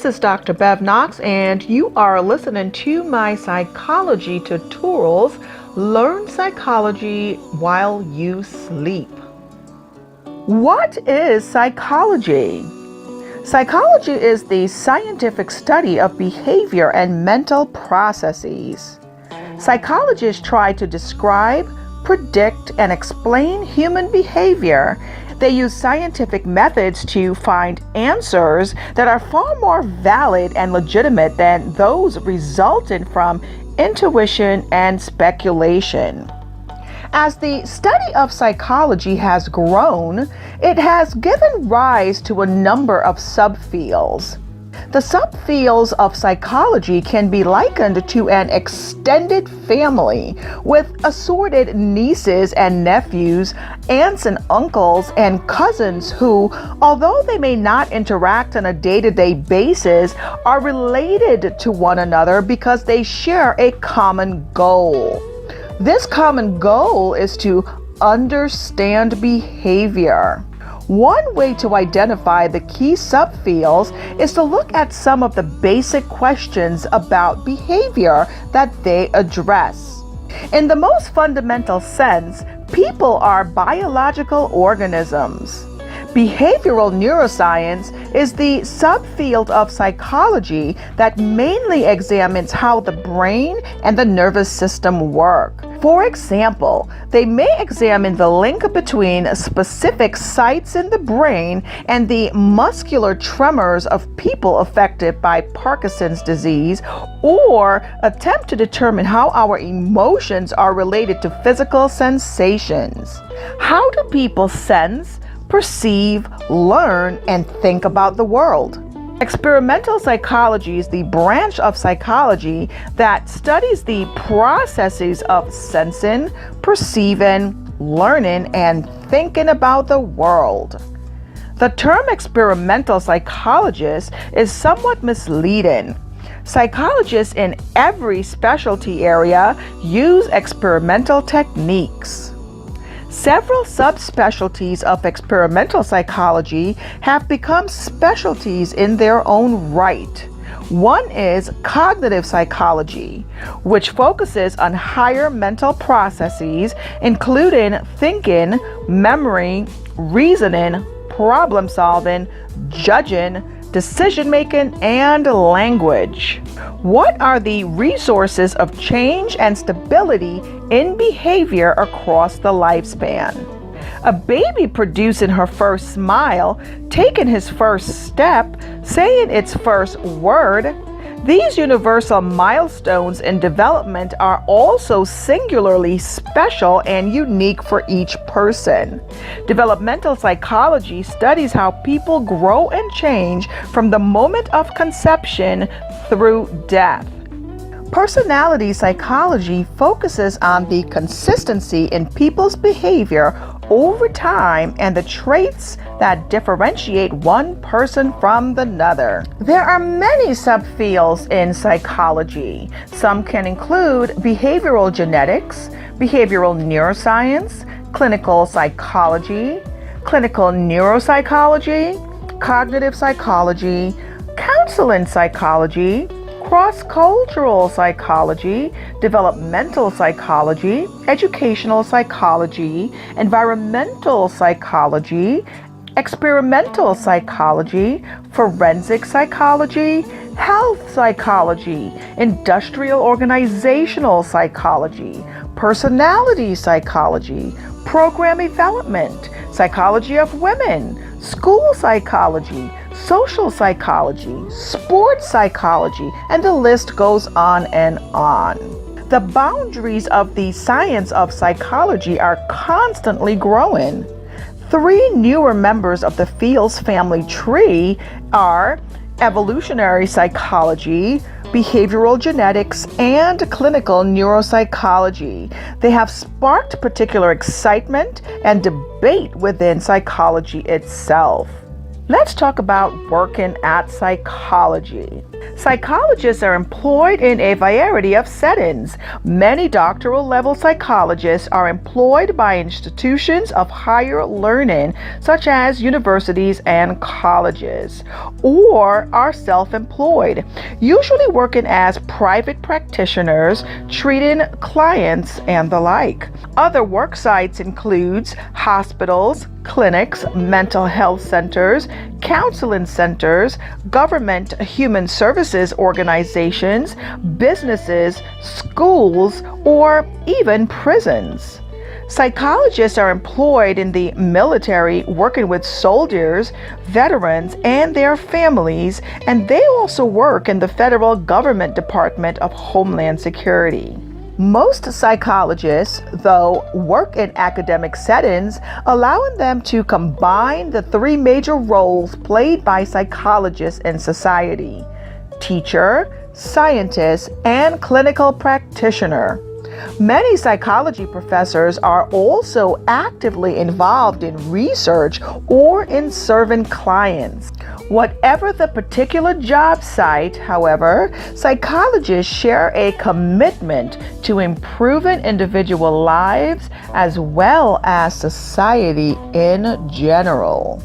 This is Dr. Bev Knox, and you are listening to my psychology tutorials. Learn psychology while you sleep. What is psychology? Psychology is the scientific study of behavior and mental processes. Psychologists try to describe, predict, and explain human behavior. They use scientific methods to find answers that are far more valid and legitimate than those resulting from intuition and speculation. As the study of psychology has grown, it has given rise to a number of subfields. The subfields of psychology can be likened to an extended family with assorted nieces and nephews, aunts and uncles, and cousins who, although they may not interact on a day-to-day basis, are related to one another because they share a common goal. This common goal is to understand behavior. One way to identify the key subfields is to look at some of the basic questions about behavior that they address. In the most fundamental sense, people are biological organisms. Behavioral neuroscience is the subfield of psychology that mainly examines how the brain and the nervous system work. For example, they may examine the link between specific sites in the brain and the muscular tremors of people affected by Parkinson's disease, or attempt to determine how our emotions are related to physical sensations. How do people sense, perceive, learn, and think about the world? Experimental psychology is the branch of psychology that studies the processes of sensing, perceiving, learning, and thinking about the world. The term experimental psychologist is somewhat misleading. Psychologists in every specialty area use experimental techniques. Several subspecialties of experimental psychology have become specialties in their own right. One is cognitive psychology, which focuses on higher mental processes, including thinking, memory, reasoning, problem solving, judging, decision making, and language. What are the resources of change and stability in behavior across the lifespan? A baby producing her first smile, taking his first step, saying its first word. These universal milestones in development are also singularly special and unique for each person. Developmental psychology studies how people grow and change from the moment of conception through death. Personality psychology focuses on the consistency in people's behavior over time and the traits that differentiate one person from another. There are many subfields in psychology. Some can include behavioral genetics, behavioral neuroscience, clinical psychology, clinical neuropsychology, cognitive psychology, counseling psychology, cross-cultural psychology, developmental psychology, educational psychology, environmental psychology, experimental psychology, forensic psychology, health psychology, industrial organizational psychology, personality psychology, program development, psychology of women, school psychology, social psychology, sports psychology, and the list goes on and on. The boundaries of the science of psychology are constantly growing. 3 newer members of the field's family tree are evolutionary psychology, behavioral genetics, and clinical neuropsychology. They have sparked particular excitement and debate within psychology itself. Let's talk about working at psychology. Psychologists are employed in a variety of settings. Many doctoral level psychologists are employed by institutions of higher learning, such as universities and colleges, or are self-employed, usually working as private practitioners, treating clients, and the like. Other work sites includes hospitals, clinics, mental health centers, counseling centers, government human services organizations, businesses, schools, or even prisons. Psychologists are employed in the military, working with soldiers, veterans, and their families, and they also work in the federal government Department of Homeland Security. Most psychologists, though, work in academic settings, allowing them to combine the three major roles played by psychologists in society: teacher, scientist, and clinical practitioner. Many psychology professors are also actively involved in research or in serving clients. Whatever the particular job site, however, psychologists share a commitment to improving individual lives as well as society in general.